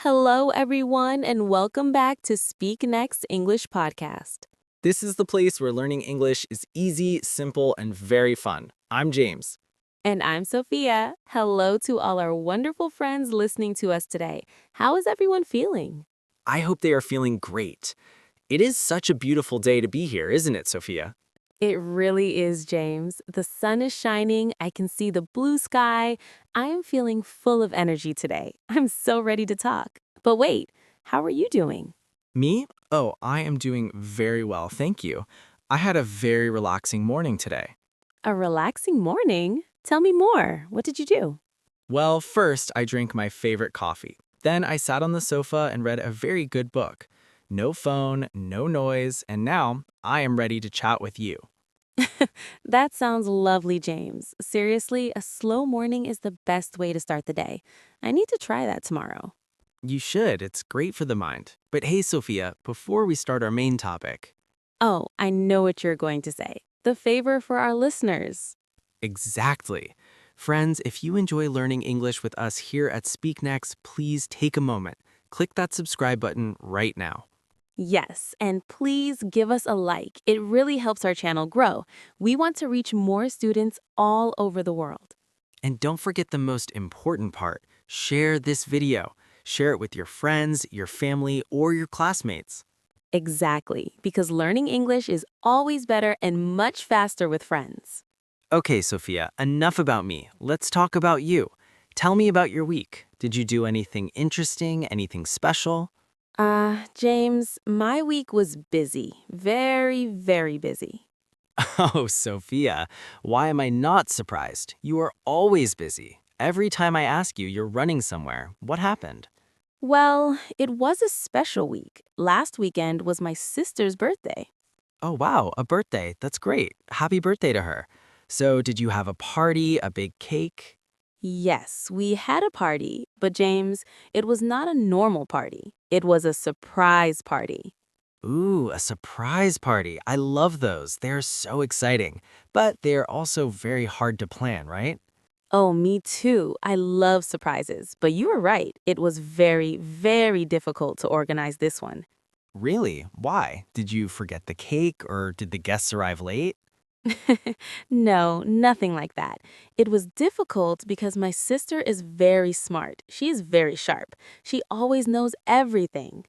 Hello, everyone, and welcome back to Speaknex English Podcast. This is the place where learning English is easy, simple, and very fun. I'm James. And I'm Sophia. Hello to all our wonderful friends listening to us today. How is everyone feeling? I hope they are feeling great. It is such a beautiful day to be here, isn't it, Sophia? It really is, James. The sun is shining. I can see the blue sky. I am feeling full of energy today. I'm so ready to talk. But wait, how are you doing? Me? Oh, I am doing very well, thank you. I had a very relaxing morning today. A relaxing morning? Tell me more. What did you do? Well, first, I drank my favorite coffee. Then I sat on the sofa and read a very good book. No phone, no noise, and now I am ready to chat with you. That sounds lovely, James. Seriously, a slow morning is the best way to start the day. I need to try that tomorrow. You should, it's great for the mind. But hey, Sophia, before we start our main topic, Oh, I know what you're going to say. The favor for our listeners. exactly. Friends, if you enjoy learning English with us here at Speaknex, please take a moment. Click that subscribe button right now. Yes, and please give us a like. It really helps our channel grow. We want to reach more students all over the world. And don't forget the most important part. Share this video. Share it with your friends, your family, or your classmates. Exactly, because learning English is always better and much faster with friends. Okay, Sophia, enough about me. Let's talk about you. Tell me about your week. Did you do anything interesting, anything special? James, my week was busy. Very, very busy. Oh, Sophia, why am I not surprised? You are always busy. Every time I ask you, you're running somewhere. What happened? Well, it was a special week. Last weekend was my sister's birthday. Oh, wow, a birthday. That's great. Happy birthday to her. So, did you have a party, a big cake? Yes, we had a party, but James, it was not a normal party. It was a surprise party. Ooh, a surprise party. I love those. They're so exciting. But they're also very hard to plan, right? Oh, me too. I love surprises, but you were right. It was very, very difficult to organize this one. Really? Why? Did you forget the cake or did the guests arrive late? No, nothing like that. It was difficult because my sister is very smart. She is very sharp. She always knows everything.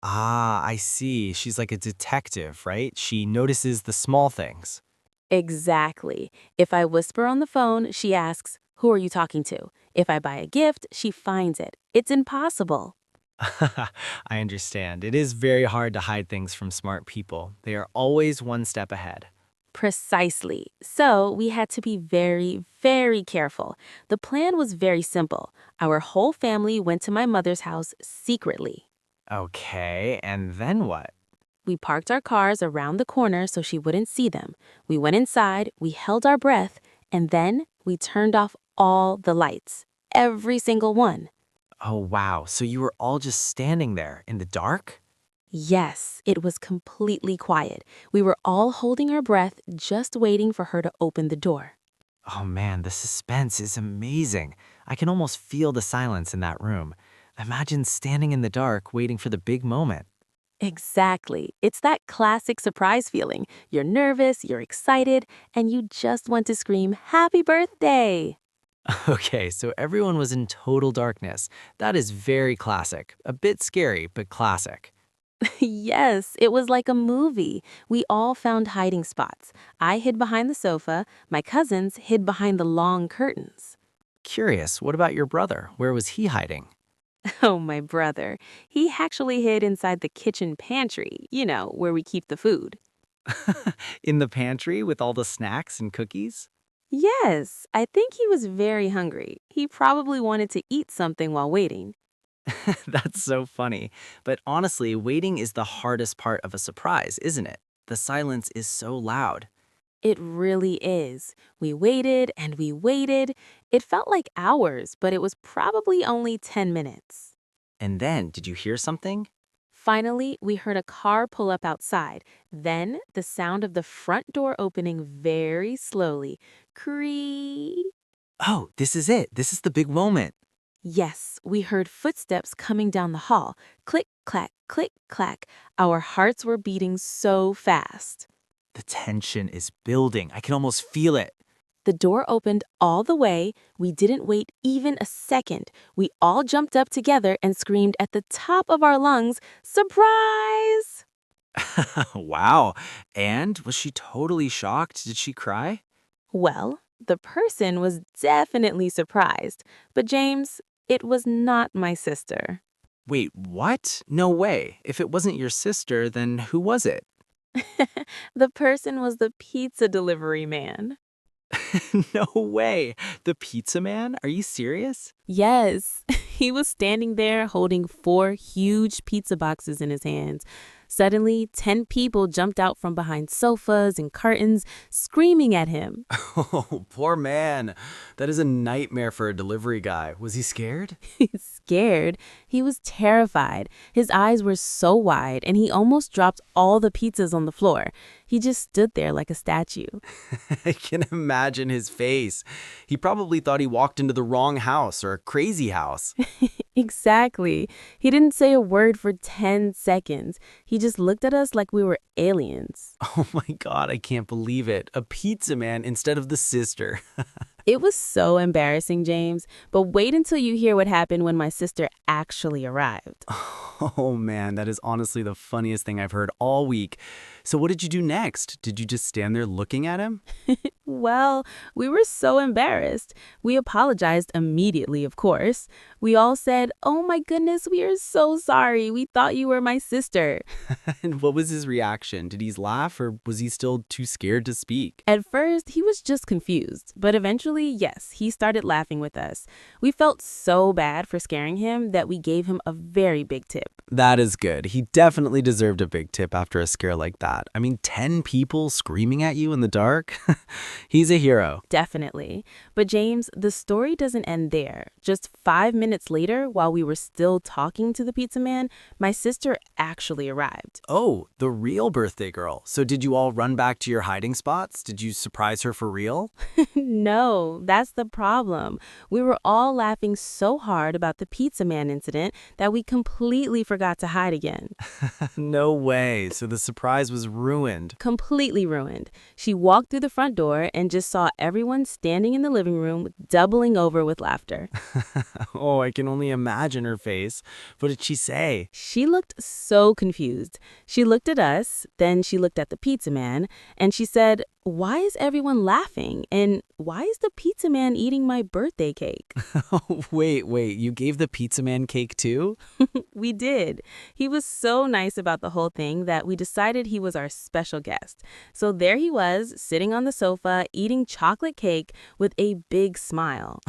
Ah, I see. She's like a detective, right? She notices the small things. Exactly. If I whisper on the phone, she asks, "Who are you talking to?" If I buy a gift, she finds it. It's impossible. I understand. It is very hard to hide things from smart people. They are always one step ahead. Precisely. So we had to be very, very careful. The plan was very simple. Our whole family went to my mother's house secretly. Okay, and then what? We parked our cars around the corner so she wouldn't see them. We went inside, we held our breath, and then we turned off all the lights. Every single one. Oh, wow. So you were all just standing there in the dark? Yes, it was completely quiet. We were all holding our breath, just waiting for her to open the door. Oh man, the suspense is amazing. I can almost feel the silence in that room. Imagine standing in the dark waiting for the big moment. Exactly. It's that classic surprise feeling. You're nervous, you're excited, and you just want to scream, "Happy birthday!" Okay, so everyone was in total darkness. That is very classic. A bit scary, but classic. Yes, it was like a movie. We all found hiding spots. I hid behind the sofa, my cousins hid behind the long curtains. Curious, what about your brother? Where was he hiding? Oh, my brother. He actually hid inside the kitchen pantry, where we keep the food. In the pantry with all the snacks and cookies? Yes, I think he was very hungry. He probably wanted to eat something while waiting. That's so funny. But honestly, waiting is the hardest part of a surprise, isn't it? The silence is so loud. It really is. We waited and we waited. It felt like hours, but it was probably only 10 minutes. And then, did you hear something? Finally, we heard a car pull up outside. Then, the sound of the front door opening very slowly. Creak. Oh, this is it. This is the big moment. Yes, we heard footsteps coming down the hall. Click, clack, click, clack. Our hearts were beating so fast. The tension is building. I can almost feel it. The door opened all the way. We didn't wait even a second. We all jumped up together and screamed at the top of our lungs, "Surprise!" Wow. And was she totally shocked? Did she cry? Well, the person was definitely surprised. But James, it was not my sister. Wait, what? No way. If it wasn't your sister, then who was it? The person was the pizza delivery man. No way. The pizza man? Are you serious? Yes, he was standing there holding 4 huge pizza boxes in his hands. Suddenly, 10 people jumped out from behind sofas and curtains, screaming at him. Oh, poor man. That is a nightmare for a delivery guy. Was he scared? He's scared. He was terrified. His eyes were so wide, and he almost dropped all the pizzas on the floor. He just stood there like a statue. I can imagine his face. He probably thought he walked into the wrong house or a crazy house. Exactly. He didn't say a word for 10 seconds. He just looked at us like we were aliens. Oh my God, I can't believe it. A pizza man instead of the sister. It was so embarrassing, James, but wait until you hear what happened when my sister actually arrived. Oh man, that is honestly the funniest thing I've heard all week. So what did you do next? Did you just stand there looking at him? Well, we were so embarrassed. We apologized immediately, of course. We all said, "Oh my goodness, we are so sorry. We thought you were my sister." And what was his reaction? Did he laugh or was he still too scared to speak? At first, he was just confused, but eventually, yes, he started laughing with us. We felt so bad for scaring him that we gave him a very big tip. That is good. He definitely deserved a big tip after a scare like that. I mean, 10 people screaming at you in the dark? He's a hero. Definitely. But James, the story doesn't end there. Just 5 minutes later, while we were still talking to the pizza man, my sister actually arrived. Oh, the real birthday girl. So did you all run back to your hiding spots? Did you surprise her for real? No, that's the problem. We were all laughing so hard about the pizza man incident that we completely forgot to hide again. No way. So the surprise was ruined. Completely ruined. She walked through the front door and just saw everyone standing in the living room, doubling over with laughter. Oh, I can only imagine her face. What did she say? She looked so confused. She looked at us, then she looked at the pizza man, and she said, "Why is everyone laughing? And why is the pizza man eating my birthday cake?" Oh, wait. You gave the pizza man cake too? We did. He was so nice about the whole thing that we decided he was our special guest. So there he was, sitting on the sofa, eating chocolate cake with a big smile.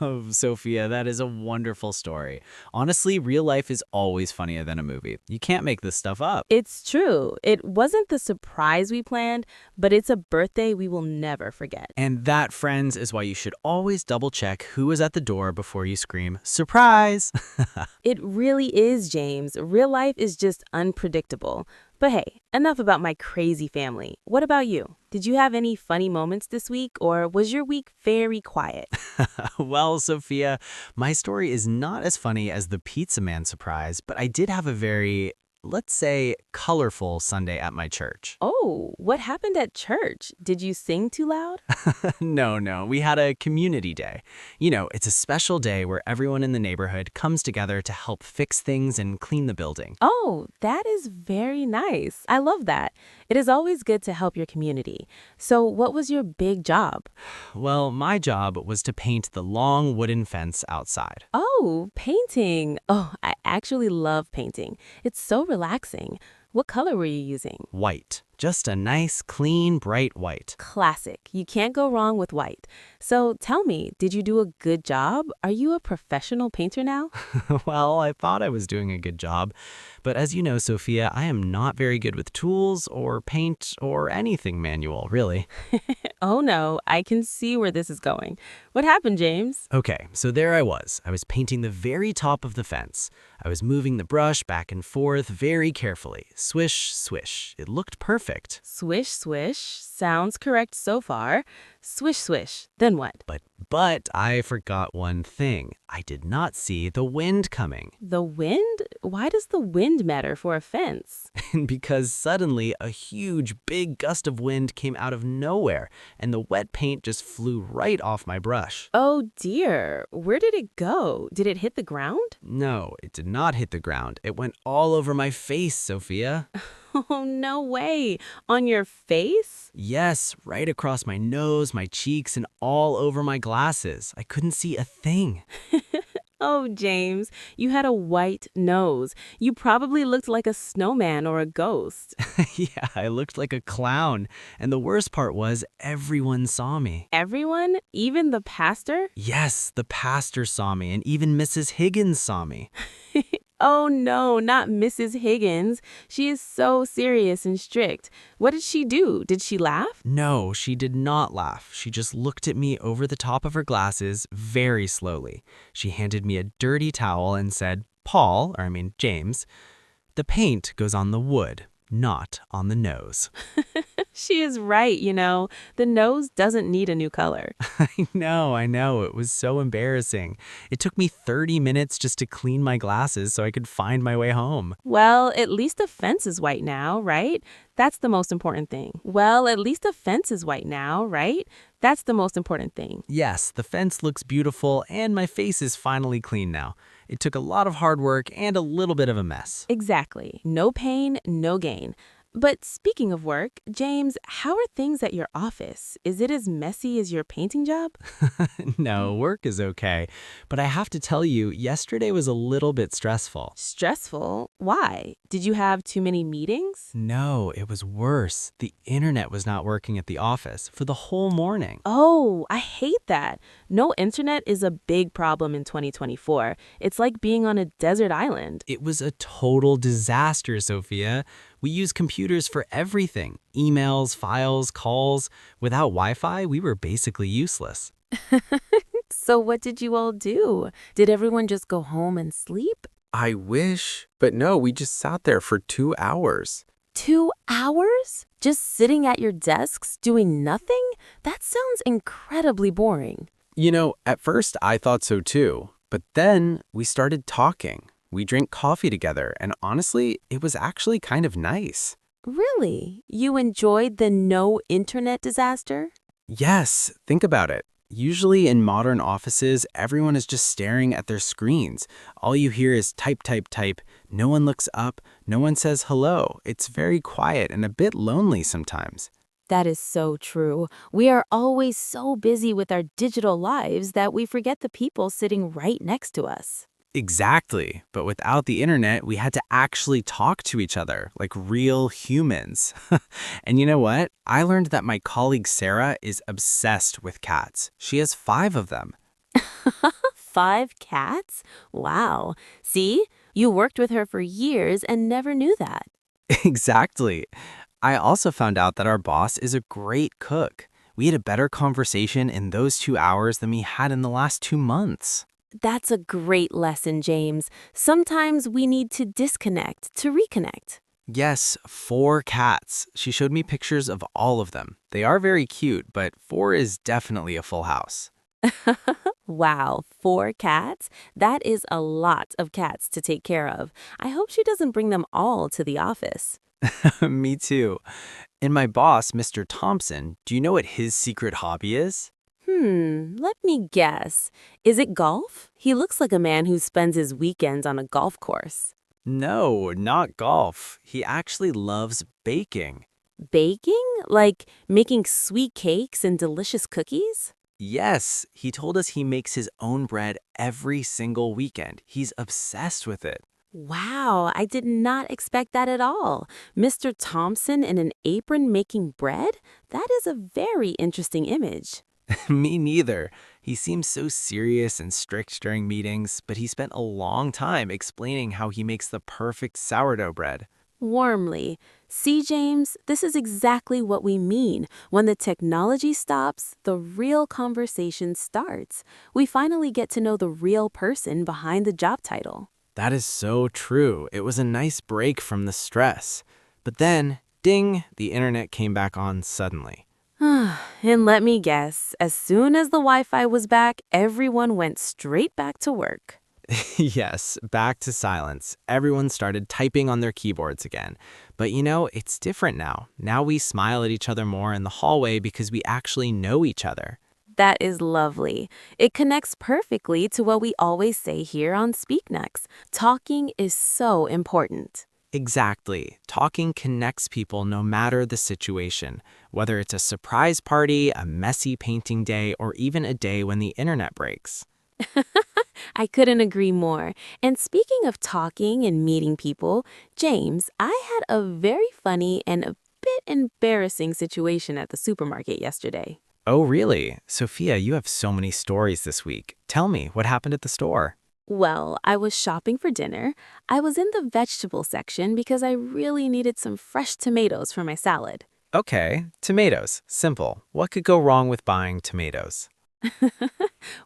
Oh, Sophia, that is a wonderful story. Honestly, real life is always funnier than a movie. You can't make this stuff up. It's true. It wasn't the surprise we planned, but it's a birthday we will never forget. And that, friends, is why you should always double check who is at the door before you scream, "Surprise!" It really is, James. Real life is just unpredictable. But hey, enough about my crazy family. What about you? Did you have any funny moments this week, or was your week very quiet? Well, Sophia, my story is not as funny as the pizza man surprise, but I did have a very, let's say, colorful Sunday at my church. Oh, what happened at church? Did you sing too loud? No, we had a community day. You know, it's a special day where everyone in the neighborhood comes together to help fix things and clean the building. Oh, that is very nice. I love that. It is always good to help your community. So, what was your big job? Well, my job was to paint the long wooden fence outside. Oh, painting. Oh, I actually love painting. It's so relaxing. What color were you using? White. Just a nice, clean, bright white. Classic. You can't go wrong with white. So tell me, did you do a good job? Are you a professional painter now? Well, I thought I was doing a good job. But as you know, Sophia, I am not very good with tools or paint or anything manual, really. Oh no, I can see where this is going. What happened, James? Okay, so there I was. I was painting the very top of the fence. I was moving the brush back and forth very carefully. Swish, swish. It looked perfect. Swish, swish. Sounds correct so far. Swish, swish. Then what? But I forgot one thing. I did not see the wind coming. The wind? Why does the wind matter for a fence? Because suddenly a huge, big gust of wind came out of nowhere, and the wet paint just flew right off my brush. Oh dear. Where did it go? Did it hit the ground? No, it did not hit the ground. It went all over my face, Sophia. Oh, no way. On your face? Yes, right across my nose, my cheeks, and all over my glasses. I couldn't see a thing. Oh, James, you had a white nose. You probably looked like a snowman or a ghost. Yeah, I looked like a clown. And the worst part was everyone saw me. Everyone? Even the pastor? Yes, the pastor saw me, and even Mrs. Higgins saw me. Oh no, not Mrs. Higgins. She is so serious and strict. What did she do? Did she laugh? No, she did not laugh. She just looked at me over the top of her glasses very slowly. She handed me a dirty towel and said, James, the paint goes on the wood, not on the nose. She is right, you know. The nose doesn't need a new color. I know. It was so embarrassing. It took me 30 minutes just to clean my glasses so I could find my way home. Well, at least the fence is white now, right? That's the most important thing. Yes, the fence looks beautiful and my face is finally clean now. It took a lot of hard work and a little bit of a mess. Exactly. No pain, no gain. But speaking of work, James, how are things at your office? Is it as messy as your painting job? No, work is okay. But I have to tell you, yesterday was a little bit stressful. Stressful? Why? Did you have too many meetings? No, it was worse. The internet was not working at the office for the whole morning. Oh, I hate that. No internet is a big problem in 2024. It's like being on a desert island. It was a total disaster, Sophia. We use computers for everything. Emails, files, calls. Without Wi-Fi, we were basically useless. So what did you all do? Did everyone just go home and sleep? I wish, but no, we just sat there for 2 hours. 2 hours? Just sitting at your desks doing nothing? That sounds incredibly boring. You know, at first I thought so too, but then we started talking. We drank coffee together, and honestly, it was actually kind of nice. Really? You enjoyed the no internet disaster? Yes, think about it. Usually in modern offices, everyone is just staring at their screens. All you hear is type, type, type. No one looks up. No one says hello. It's very quiet and a bit lonely sometimes. That is so true. We are always so busy with our digital lives that we forget the people sitting right next to us. Exactly. But without the internet, we had to actually talk to each other like real humans. And you know what? I learned that my colleague Sarah is obsessed with cats. She has 5 of them. 5 cats? Wow. See? You worked with her for years and never knew that. Exactly. I also found out that our boss is a great cook. We had a better conversation in those 2 hours than we had in the last 2 months. That's a great lesson, James. Sometimes we need to disconnect to reconnect. Yes, 4 cats. She showed me pictures of all of them. They are very cute, but 4 is definitely a full house. Wow, 4 cats? That is a lot of cats to take care of. I hope she doesn't bring them all to the office. Me too. And my boss, Mr. Thompson, do you know what his secret hobby is? Let me guess. Is it golf? He looks like a man who spends his weekends on a golf course. No, not golf. He actually loves baking. Baking? Like making sweet cakes and delicious cookies? Yes, he told us he makes his own bread every single weekend. He's obsessed with it. Wow, I did not expect that at all. Mr. Thompson in an apron making bread? That is a very interesting image. Me neither. He seems so serious and strict during meetings, but he spent a long time explaining how he makes the perfect sourdough bread. Warmly. See, James, this is exactly what we mean. When the technology stops, the real conversation starts. We finally get to know the real person behind the job title. That is so true. It was a nice break from the stress. But then, ding, the internet came back on suddenly. And let me guess, as soon as the Wi-Fi was back, everyone went straight back to work. Yes, back to silence. Everyone started typing on their keyboards again. But it's different now. Now we smile at each other more in the hallway because we actually know each other. That is lovely. It connects perfectly to what we always say here on Speaknex. Talking is so important. Exactly. Talking connects people no matter the situation, whether it's a surprise party, a messy painting day, or even a day when the internet breaks. I couldn't agree more. And speaking of talking and meeting people, James, I had a very funny and a bit embarrassing situation at the supermarket yesterday. Oh, really? Sophia, you have so many stories this week. Tell me, what happened at the store? Well, I was shopping for dinner. I was in the vegetable section because I really needed some fresh tomatoes for my salad. Okay, tomatoes. Simple. What could go wrong with buying tomatoes?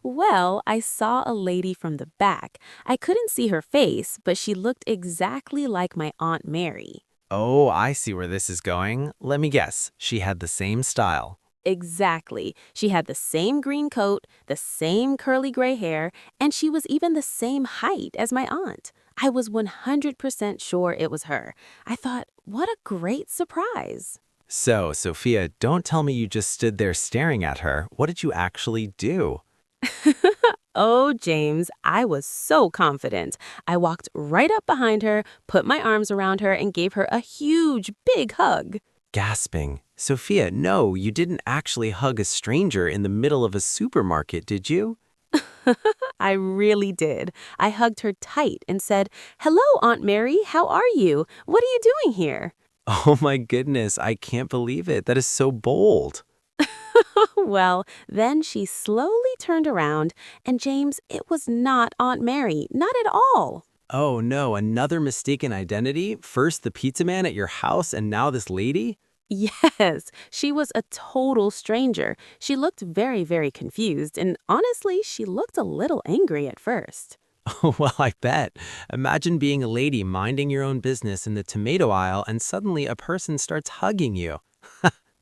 Well, I saw a lady from the back. I couldn't see her face, but she looked exactly like my Aunt Mary. Oh, I see where this is going. Let me guess. She had the same style. Exactly. She had the same green coat, the same curly gray hair, and she was even the same height as my aunt. I was 100% sure it was her. I thought, what a great surprise. So, Sophia, don't tell me you just stood there staring at her. What did you actually do? Oh, James, I was so confident. I walked right up behind her, put my arms around her, and gave her a huge, big hug. Gasping. Sophia, no, you didn't actually hug a stranger in the middle of a supermarket, did you? I really did. I hugged her tight and said, "Hello, Aunt Mary, how are you? What are you doing here?" Oh my goodness, I can't believe it. That is so bold. Well, then she slowly turned around, and James, it was not Aunt Mary, not at all. Oh no, another mistaken identity? First the pizza man at your house and now this lady? Yes, she was a total stranger. She looked very, very confused, and honestly, she looked a little angry at first. Oh, well, I bet. Imagine being a lady minding your own business in the tomato aisle and suddenly a person starts hugging you.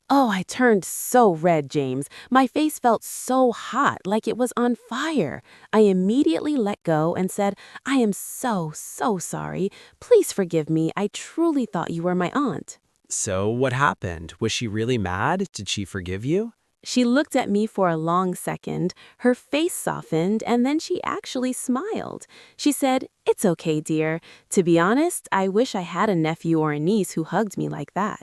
Oh, I turned so red, James. My face felt so hot, like it was on fire. I immediately let go and said, "I am so, so sorry. Please forgive me. I truly thought you were my aunt." So what happened? Was she really mad? Did she forgive you? She looked at me for a long second, her face softened, and then she actually smiled. She said, "It's okay, dear. To be honest, I wish I had a nephew or a niece who hugged me like that."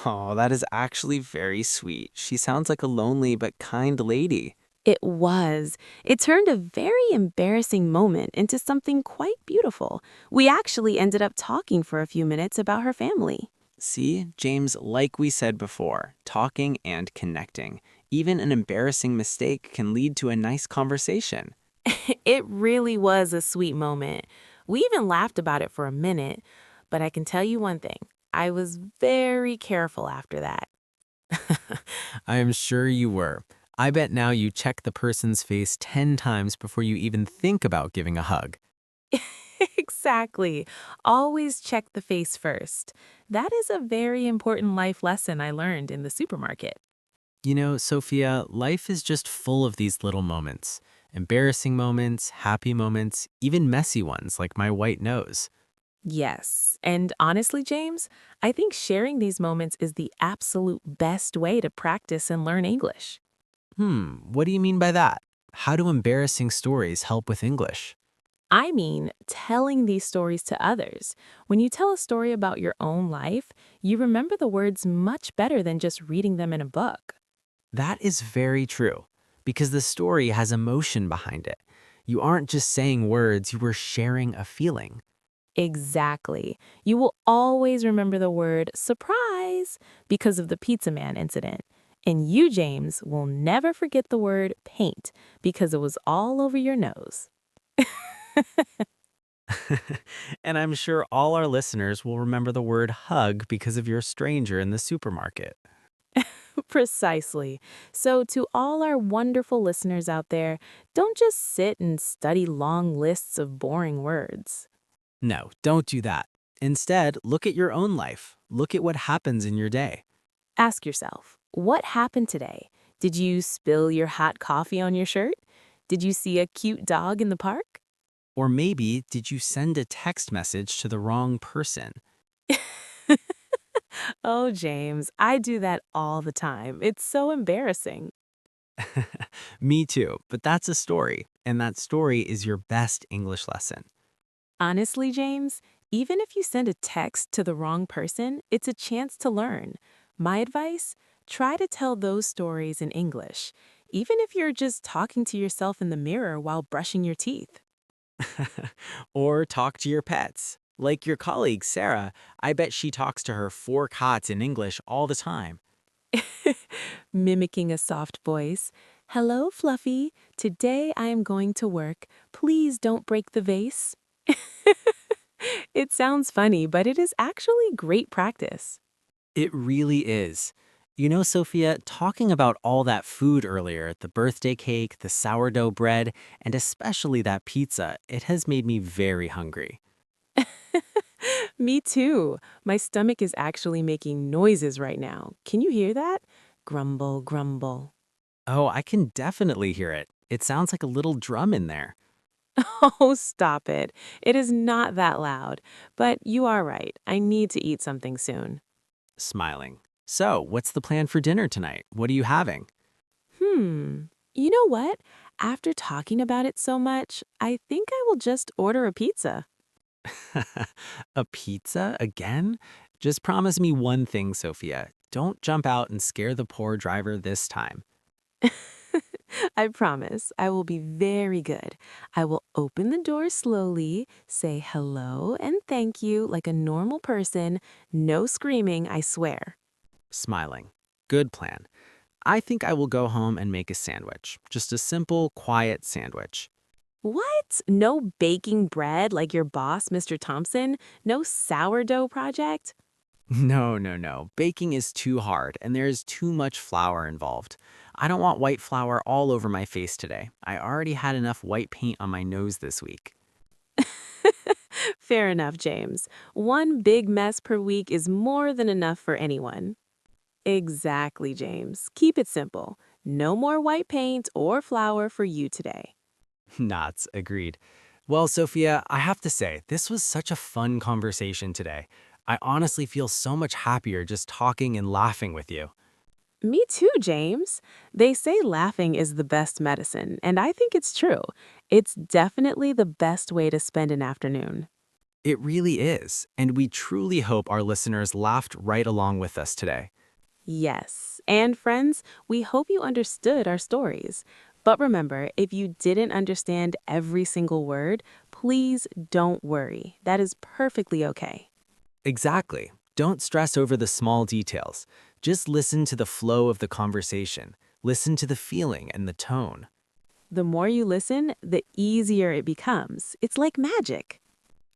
Oh, that is actually very sweet. She sounds like a lonely but kind lady. It was. It turned a very embarrassing moment into something quite beautiful. We actually ended up talking for a few minutes about her family. See, James, like we said before, talking and connecting. Even an embarrassing mistake can lead to a nice conversation. It really was a sweet moment. We even laughed about it for a minute, but I can tell you one thing. I was very careful after that. I am sure you were. I bet now you check the person's face 10 times before you even think about giving a hug. Exactly. Always check the face first. That is a very important life lesson I learned in the supermarket. You know, Sophia, life is just full of these little moments. Embarrassing moments, happy moments, even messy ones like my white nose. Yes, and honestly, James, I think sharing these moments is the absolute best way to practice and learn English. What do you mean by that? How do embarrassing stories help with English? I mean, telling these stories to others. When you tell a story about your own life, you remember the words much better than just reading them in a book. That is very true, because the story has emotion behind it. You aren't just saying words, you were sharing a feeling. Exactly. You will always remember the word surprise because of the pizza man incident. And you, James, will never forget the word paint because it was all over your nose. And I'm sure all our listeners will remember the word hug because of your stranger in the supermarket. Precisely. So, to all our wonderful listeners out there, don't just sit and study long lists of boring words. No, don't do that. Instead, look at your own life. Look at what happens in your day. Ask yourself, What happened today? Did you spill your hot coffee on your shirt? Did you see a cute dog in the park? Or maybe, did you send a text message to the wrong person? Oh, James, I do that all the time. It's so embarrassing. Me too, but that's a story, and that story is your best English lesson. Honestly, James, even if you send a text to the wrong person, it's a chance to learn. My advice? Try to tell those stories in English, even if you're just talking to yourself in the mirror while brushing your teeth. Or talk to your pets. Like your colleague, Sarah, I bet she talks to her 4 cats in English all the time. Mimicking a soft voice. Hello, Fluffy. Today I am going to work. Please don't break the vase. It sounds funny, but it is actually great practice. It really is. You know, Sophia, talking about all that food earlier, the birthday cake, the sourdough bread, and especially that pizza, it has made me very hungry. Me too. My stomach is actually making noises right now. Can you hear that? Grumble, grumble. Oh, I can definitely hear it. It sounds like a little drum in there. Oh, stop it. It is not that loud. But you are right. I need to eat something soon. Smiling. So, what's the plan for dinner tonight? What are you having? Hmm. You know what? After talking about it so much, I think I will just order a pizza. A pizza again? Just promise me one thing, Sophia. Don't jump out and scare the poor driver this time. I promise I will be very good. I will open the door slowly, say hello and thank you like a normal person. No screaming, I swear. Smiling. Good plan. I think I will go home and make a sandwich. Just a simple, quiet sandwich. What? No baking bread like your boss, Mr. Thompson? No sourdough project? No, no, no. Baking is too hard, and there is too much flour involved. I don't want white flour all over my face today. I already had enough white paint on my nose this week. Fair enough, James. One big mess per week is more than enough for anyone. Exactly, James. Keep it simple. No more white paint or flour for you today. Knots, agreed. Well, Sophia, I have to say, this was such a fun conversation today. I honestly feel so much happier just talking and laughing with you. Me too, James. They say laughing is the best medicine, and I think it's true. It's definitely the best way to spend an afternoon. It really is, and we truly hope our listeners laughed right along with us today. Yes. And friends, we hope you understood our stories. But remember, if you didn't understand every single word, please don't worry. That is perfectly okay. Exactly. Don't stress over the small details. Just listen to the flow of the conversation. Listen to the feeling and the tone. The more you listen, the easier it becomes. It's like magic.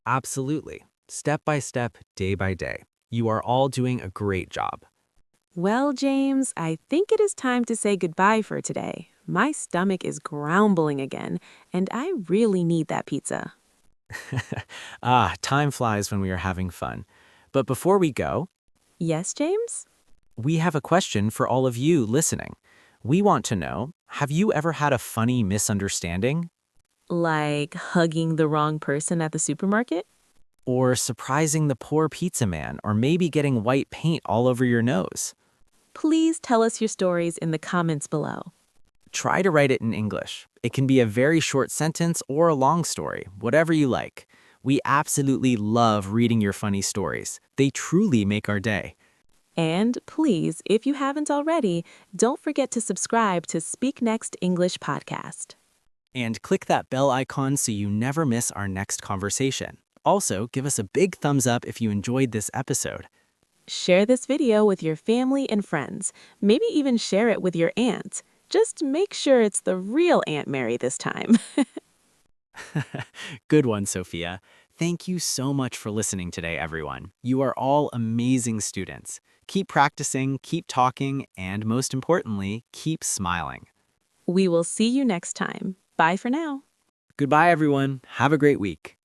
Absolutely. Step by step, day by day. You are all doing a great job. Well, James, I think it is time to say goodbye for today. My stomach is grumbling again, and I really need that pizza. Time flies when we are having fun. But before we go, Yes, James? we have a question for all of you listening. We want to know, have you ever had a funny misunderstanding? Like hugging the wrong person at the supermarket? Or surprising the poor pizza man? Or maybe getting white paint all over your nose? Please tell us your stories in the comments below. Try to write it in English. It can be a very short sentence or a long story, whatever you like. We absolutely love reading your funny stories. They truly make our day. And please, if you haven't already, don't forget to subscribe to Speak Next English Podcast. And click that bell icon so you never miss our next conversation. Also, give us a big thumbs up if you enjoyed this episode. Share this video with your family and friends. Maybe even share it with your aunt. Just make sure it's the real Aunt Mary this time. Good one, Sophia. Thank you so much for listening today, everyone. You are all amazing students. Keep practicing, keep talking, and most importantly, keep smiling. We will see you next time. Bye for now. Goodbye, everyone. Have a great week.